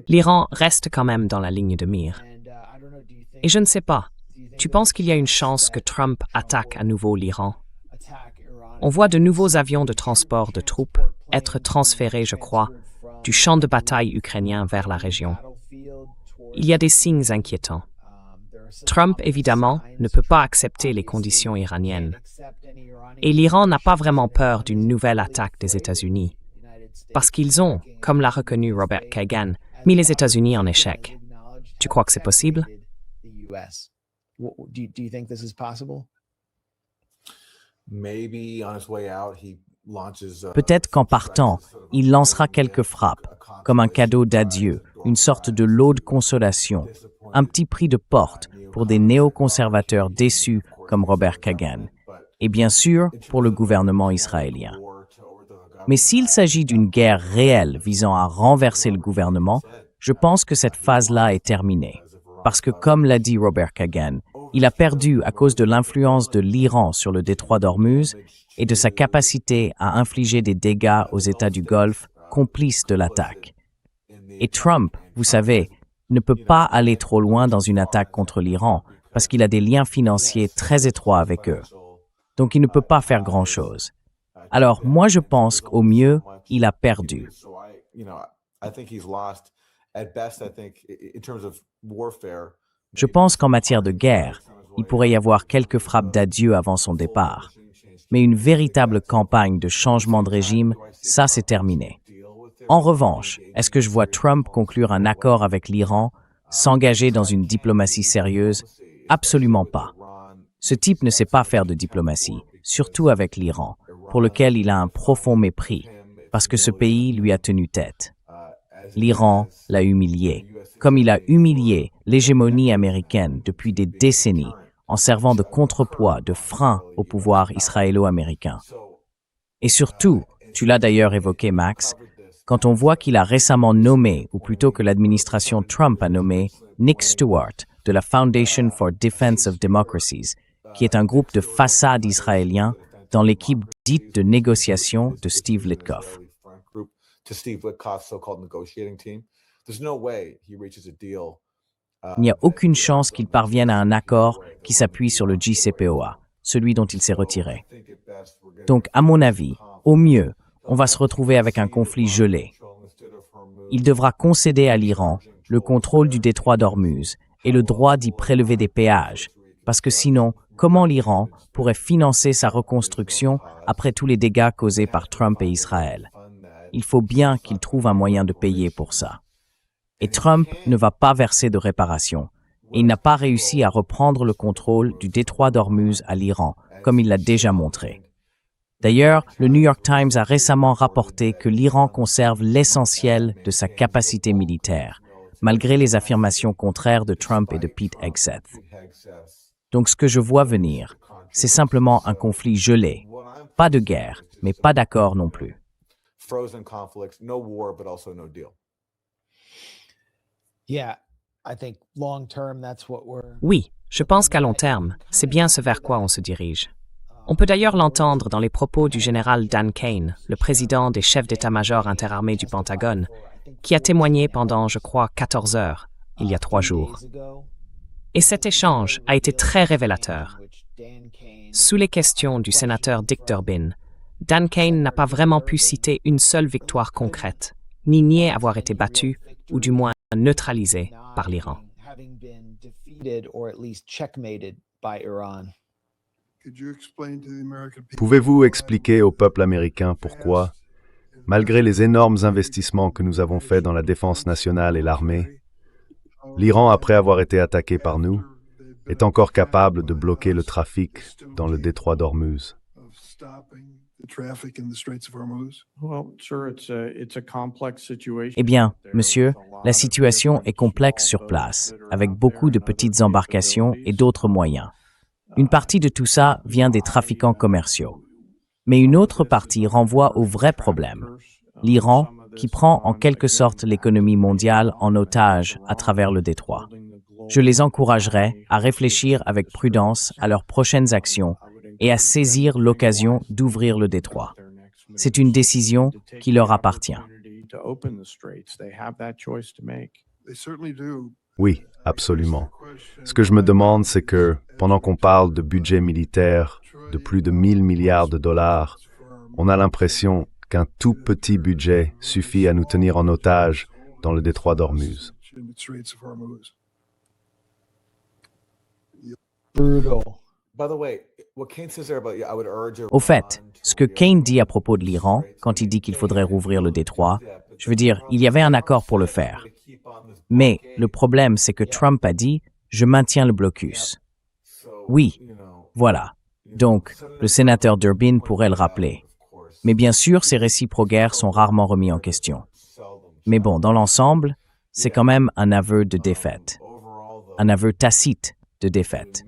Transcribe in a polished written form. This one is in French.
L'Iran reste quand même dans la ligne de mire. Et je ne sais pas, tu penses qu'il y a une chance que Trump attaque à nouveau l'Iran? On voit de nouveaux avions de transport de troupes être transférés, je crois, du champ de bataille ukrainien vers la région. Il y a des signes inquiétants. Trump, évidemment, ne peut pas accepter les conditions iraniennes. Et l'Iran n'a pas vraiment peur d'une nouvelle attaque des États-Unis, parce qu'ils ont, comme l'a reconnu Robert Kagan, mis les États-Unis en échec. Tu crois que c'est possible? Peut-être qu'en partant, il lancera quelques frappes, comme un cadeau d'adieu, une sorte de lot de consolation, un petit prix de porte pour des néoconservateurs déçus comme Robert Kagan, et bien sûr pour le gouvernement israélien. Mais s'il s'agit d'une guerre réelle visant à renverser le gouvernement, je pense que cette phase-là est terminée. Parce que, comme l'a dit Robert Kagan, il a perdu à cause de l'influence de l'Iran sur le détroit d'Ormuz et de sa capacité à infliger des dégâts aux États du Golfe, complices de l'attaque. Et Trump, vous savez, ne peut pas aller trop loin dans une attaque contre l'Iran parce qu'il a des liens financiers très étroits avec eux. Donc il ne peut pas faire grand-chose. Alors moi je pense qu'au mieux, il a perdu. Je pense qu'en matière de guerre, il pourrait y avoir quelques frappes d'adieu avant son départ. Mais une véritable campagne de changement de régime, ça c'est terminé. En revanche, est-ce que je vois Trump conclure un accord avec l'Iran, s'engager dans une diplomatie sérieuse? Absolument pas. Ce type ne sait pas faire de diplomatie, surtout avec l'Iran, pour lequel il a un profond mépris, parce que ce pays lui a tenu tête. L'Iran l'a humilié, comme il a humilié l'hégémonie américaine depuis des décennies, en servant de contrepoids, de frein au pouvoir israélo-américain. Et surtout, tu l'as d'ailleurs évoqué, Max, quand on voit qu'il a récemment nommé, ou plutôt que l'administration Trump a nommé, Nick Stewart de la Foundation for Defense of Democracies, qui est un groupe de façade israélien dans l'équipe dite de négociation de Steve Witkoff. Il n'y a aucune chance qu'il parvienne à un accord qui s'appuie sur le JCPOA, celui dont il s'est retiré. Donc, à mon avis, au mieux, on va se retrouver avec un conflit gelé. Il devra concéder à l'Iran le contrôle du détroit d'Ormuz et le droit d'y prélever des péages, parce que sinon, comment l'Iran pourrait financer sa reconstruction après tous les dégâts causés par Trump et Israël? Il faut bien qu'il trouve un moyen de payer pour ça. Et Trump ne va pas verser de réparation, et il n'a pas réussi à reprendre le contrôle du détroit d'Ormuz à l'Iran, comme il l'a déjà montré. D'ailleurs, le New York Times a récemment rapporté que l'Iran conserve l'essentiel de sa capacité militaire, malgré les affirmations contraires de Trump et de Pete Hegseth. Donc ce que je vois venir, c'est simplement un conflit gelé. Pas de guerre, mais pas d'accord non plus. Oui, je pense qu'à long terme, c'est bien ce vers quoi on se dirige. On peut d'ailleurs l'entendre dans les propos du général Dan Kane, le président des chefs d'état-major interarmés du Pentagone, qui a témoigné pendant, je crois, 14 heures, il y a 3 jours. Et cet échange a été très révélateur. Sous les questions du sénateur Dick Durbin, Dan Kane n'a pas vraiment pu citer une seule victoire concrète, ni nier avoir été battu, ou du moins neutralisé, par l'Iran. Pouvez-vous expliquer au peuple américain pourquoi, malgré les énormes investissements que nous avons faits dans la défense nationale et l'armée, l'Iran, après avoir été attaqué par nous, est encore capable de bloquer le trafic dans le détroit d'Ormuz? Eh bien, monsieur, la situation est complexe sur place, avec beaucoup de petites embarcations et d'autres moyens. Une partie de tout ça vient des trafiquants commerciaux. Mais une autre partie renvoie au vrai problème, l'Iran, qui prend en quelque sorte l'économie mondiale en otage à travers le détroit. Je les encouragerai à réfléchir avec prudence à leurs prochaines actions et à saisir l'occasion d'ouvrir le détroit. C'est une décision qui leur appartient. Oui, absolument. Ce que je me demande, c'est que, pendant qu'on parle de budget militaire de plus de 1000 milliards de dollars, on a l'impression qu'un tout petit budget suffit à nous tenir en otage dans le détroit d'Ormuz. Au fait, ce que Keynes dit à propos de l'Iran, quand il dit qu'il faudrait rouvrir le détroit, je veux dire, il y avait un accord pour le faire. Mais le problème, c'est que Trump a dit « je maintiens le blocus ». Oui, voilà. Donc, le sénateur Durbin pourrait le rappeler. Mais bien sûr, ces récits pro-guerre sont rarement remis en question. Mais bon, dans l'ensemble, c'est quand même un aveu de défaite. Un aveu tacite de défaite.